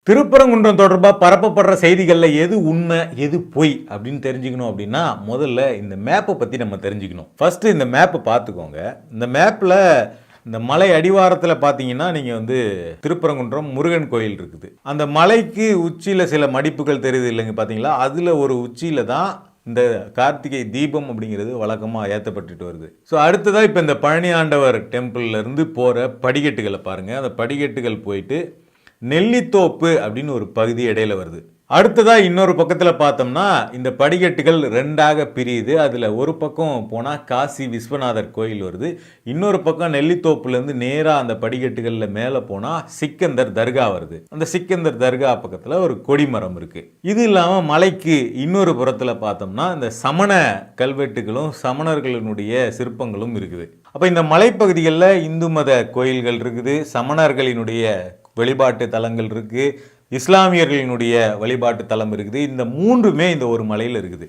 திருப்பரங்குன்றம் தொடர்பாக பரப்பப்படுற செய்திகளில் எது உண்மை எது பொய் அப்படின்னு தெரிஞ்சுக்கணும் அப்படின்னா முதல்ல இந்த மேப்பை பற்றி நம்ம தெரிஞ்சுக்கணும். ஃபர்ஸ்ட் இந்த மேப்பை பார்த்துக்கோங்க. இந்த மேப்பில் இந்த மலை அடிவாரத்தில் பார்த்தீங்கன்னா நீங்கள் திருப்பரங்குன்றம் முருகன் கோயில் இருக்குது. அந்த மலைக்கு உச்சியில் சில மடிப்புகள் தெரியுது இல்லைங்க, பார்த்தீங்களா? அதில் ஒரு உச்சியில் தான் இந்த கார்த்திகை தீபம் அப்படிங்கிறது வழக்கமாக ஏற்றப்பட்டுட்டு வருது. ஸோ அடுத்ததாக இப்போ இந்த பழனி ஆண்டவர் டெம்பிள்லேருந்து போகிற படிக்கட்டுகளை பாருங்கள். அந்த படிக்கட்டுகள் போயிட்டு நெல்லித்தோப்பு அப்படின்னு ஒரு பகுதி இடையில வருது. அடுத்ததாக இன்னொரு பக்கத்தில் பார்த்தோம்னா இந்த படிக்கட்டுகள் ரெண்டாக பிரியுது. அதில் ஒரு பக்கம் போனால் காசி விஸ்வநாதர் கோயில் வருது. இன்னொரு பக்கம் நெல்லித்தோப்புலேருந்து நேராக அந்த படிக்கட்டுகளில் மேலே போனால் சிக்கந்தர் தர்கா வருது. அந்த சிக்கந்தர் தர்கா பக்கத்தில் ஒரு கொடிமரம் இருக்குது. இது இல்லாமல் மலைக்கு இன்னொரு புறத்தில் பார்த்தோம்னா இந்த சமண கல்வெட்டுகளும் சமணர்களினுடைய சிற்பங்களும் இருக்குது. அப்போ இந்த மலைப்பகுதிகளில் இந்து மத கோயில்கள் இருக்குது, சமணர்களினுடைய வழிபாட்டு தலங்கள் இருக்குது, இஸ்லாமியர்களினுடைய வழிபாட்டு தலம் இருக்குது. இந்த மூன்றுமே இந்த ஒரு மலையில் இருக்குது.